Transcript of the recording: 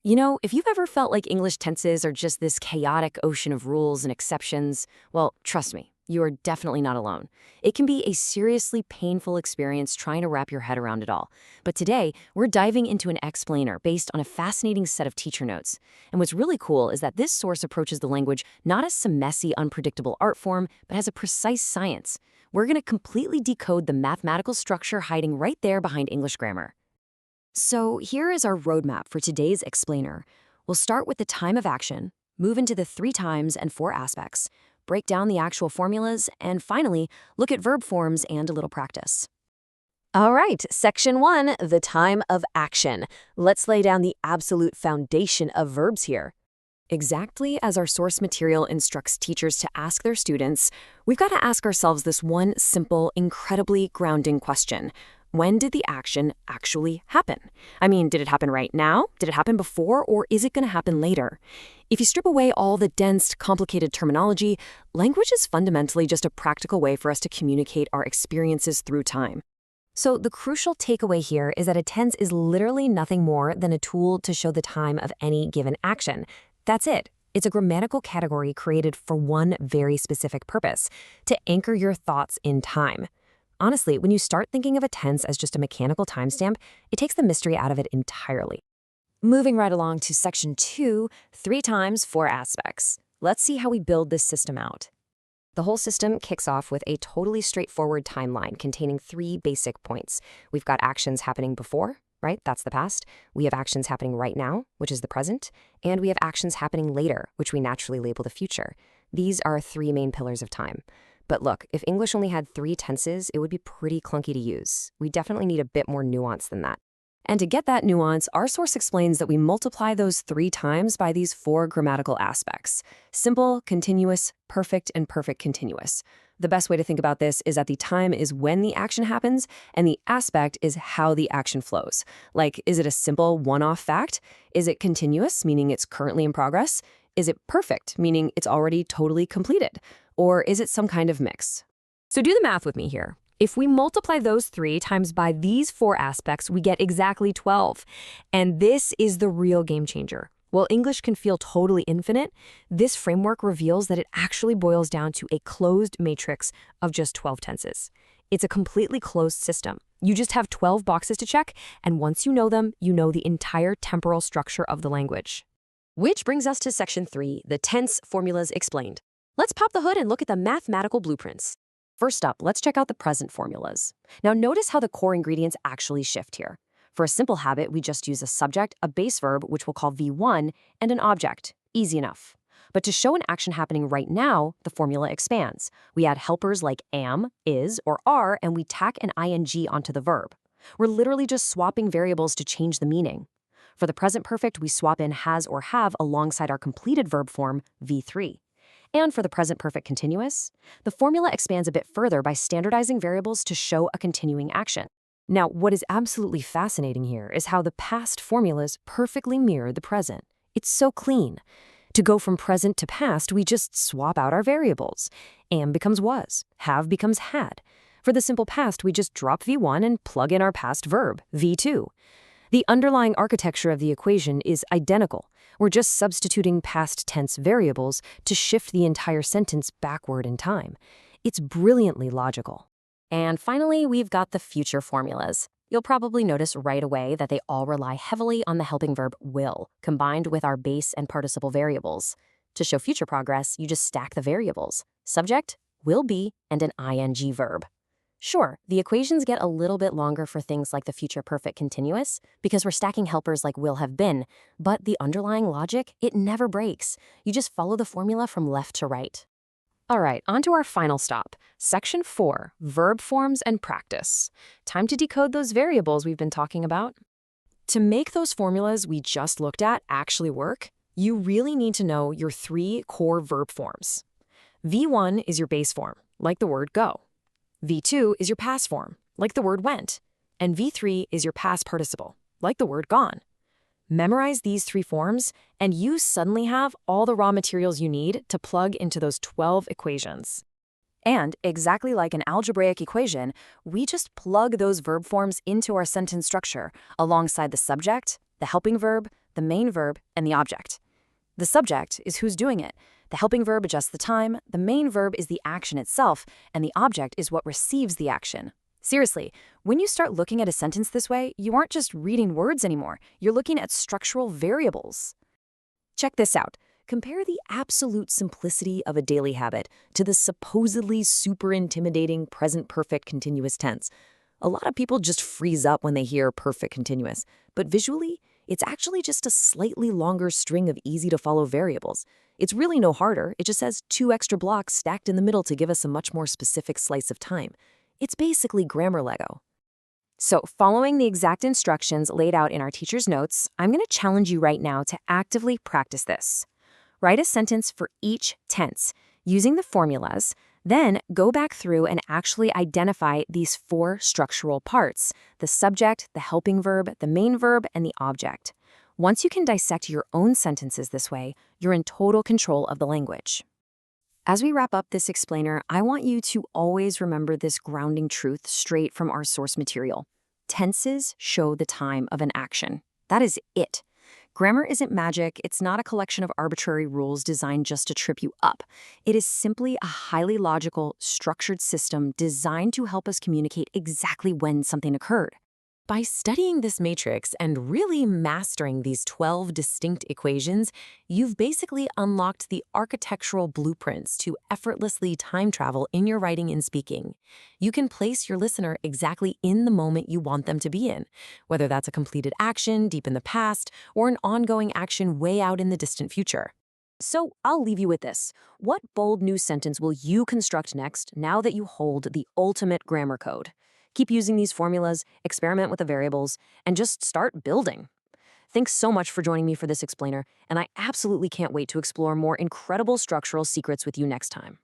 If you've ever felt like English tenses are just this chaotic ocean of rules and exceptions, well, trust me, you are definitely not alone. It can be a seriously painful experience trying to wrap your head around it all. But today, we're diving into an explainer based on a fascinating set of teacher notes. And what's really cool is that this source approaches the language not as some messy, unpredictable art form, but as a precise science. We're going to completely decode the mathematical structure hiding right there behind English grammar. So here is our roadmap for today's explainer. We'll start with the time of action, move into the 3 times and 4 aspects, break down the actual formulas, and finally, look at verb forms and a little practice. All right, section 1, the time of action. Let's lay down the absolute foundation of verbs here. Exactly as our source material instructs teachers to ask their students, we've got to ask ourselves this one simple, incredibly grounding question. When did the action actually happen? I mean, did it happen right now? Did it happen before? Or is it going to happen later? If you strip away all the dense, complicated terminology, language is fundamentally just a practical way for us to communicate our experiences through time. So the crucial takeaway here is that a tense is literally nothing more than a tool to show the time of any given action. That's it. It's a grammatical category created for one very specific purpose, to anchor your thoughts in time. Honestly, when you start thinking of a tense as just a mechanical timestamp, it takes the mystery out of it entirely. Moving right along to section 2, 3 times 4 aspects. Let's see how we build this system out. The whole system kicks off with a totally straightforward timeline containing 3 basic points. We've got actions happening before, right? That's the past. We have actions happening right now, which is the present. And we have actions happening later, which we naturally label the future. These are 3 main pillars of time. But look, if English only had 3 tenses, it would be pretty clunky to use. We definitely need a bit more nuance than that. And to get that nuance, our source explains that we multiply those 3 times by these 4 grammatical aspects: simple, continuous, perfect, and perfect continuous. The best way to think about this is that the time is when the action happens, and the aspect is how the action flows. Like, is it a simple one-off fact? Is it continuous, meaning it's currently in progress? Is it perfect, meaning it's already totally completed? Or is it some kind of mix? So do the math with me here. If we multiply those 3 times by these 4 aspects, we get exactly 12. And this is the real game changer. While English can feel totally infinite, this framework reveals that it actually boils down to a closed matrix of just 12 tenses. It's a completely closed system. You just have 12 boxes to check, and once you know them, you know the entire temporal structure of the language. Which brings us to section 3, the tense formulas explained. Let's pop the hood and look at the mathematical blueprints. First up, let's check out the present formulas. Now notice how the core ingredients actually shift here. For a simple habit, we just use a subject, a base verb, which we'll call V1, and an object. Easy enough. But to show an action happening right now, the formula expands. We add helpers like am, is, or are, and we tack an ing onto the verb. We're literally just swapping variables to change the meaning. For the present perfect, we swap in has or have alongside our completed verb form, V3. And for the present perfect continuous, the formula expands a bit further by standardizing variables to show a continuing action. Now, what is absolutely fascinating here is how the past formulas perfectly mirror the present. It's so clean. To go from present to past, we just swap out our variables. Am becomes was, have becomes had. For the simple past, we just drop V1 and plug in our past verb, V2. The underlying architecture of the equation is identical. We're just substituting past tense variables to shift the entire sentence backward in time. It's brilliantly logical. And finally, we've got the future formulas. You'll probably notice right away that they all rely heavily on the helping verb will, combined with our base and participle variables. To show future progress, you just stack the variables: subject, will be, and an ing verb. Sure, the equations get a little bit longer for things like the future perfect continuous because we're stacking helpers like will have been, but the underlying logic, it never breaks. You just follow the formula from left to right. All right, on to our final stop, section 4, verb forms and practice. Time to decode those variables we've been talking about. To make those formulas we just looked at actually work, you really need to know your 3 core verb forms. V1 is your base form, like the word go. V2 is your past form, like the word went. And V3 is your past participle, like the word gone. Memorize these 3 forms, and you suddenly have all the raw materials you need to plug into those 12 equations. And exactly like an algebraic equation, we just plug those verb forms into our sentence structure alongside the subject, the helping verb, the main verb, and the object. The subject is who's doing it. The helping verb adjusts the time, the main verb is the action itself, and the object is what receives the action. Seriously, when you start looking at a sentence this way, you aren't just reading words anymore. You're looking at structural variables. Check this out. Compare the absolute simplicity of a daily habit to the supposedly super intimidating present perfect continuous tense. A lot of people just freeze up when they hear perfect continuous, but visually, it's actually just a slightly longer string of easy-to-follow variables. It's really no harder, it just has 2 extra blocks stacked in the middle to give us a much more specific slice of time. It's basically grammar Lego. So, following the exact instructions laid out in our teacher's notes, I'm going to challenge you right now to actively practice this. Write a sentence for each tense using the formulas, then go back through and actually identify these 4 structural parts: the subject, the helping verb, the main verb, and the object. Once you can dissect your own sentences this way, you're in total control of the language. As we wrap up this explainer, I want you to always remember this grounding truth straight from our source material. Tenses show the time of an action. That is it. Grammar isn't magic. It's not a collection of arbitrary rules designed just to trip you up. It is simply a highly logical, structured system designed to help us communicate exactly when something occurred. By studying this matrix and really mastering these 12 distinct equations, you've basically unlocked the architectural blueprints to effortlessly time travel in your writing and speaking. You can place your listener exactly in the moment you want them to be in, whether that's a completed action deep in the past or an ongoing action way out in the distant future. So I'll leave you with this. What bold new sentence will you construct next now that you hold the ultimate grammar code? Keep using these formulas, experiment with the variables, and just start building. Thanks so much for joining me for this explainer, and I absolutely can't wait to explore more incredible structural secrets with you next time.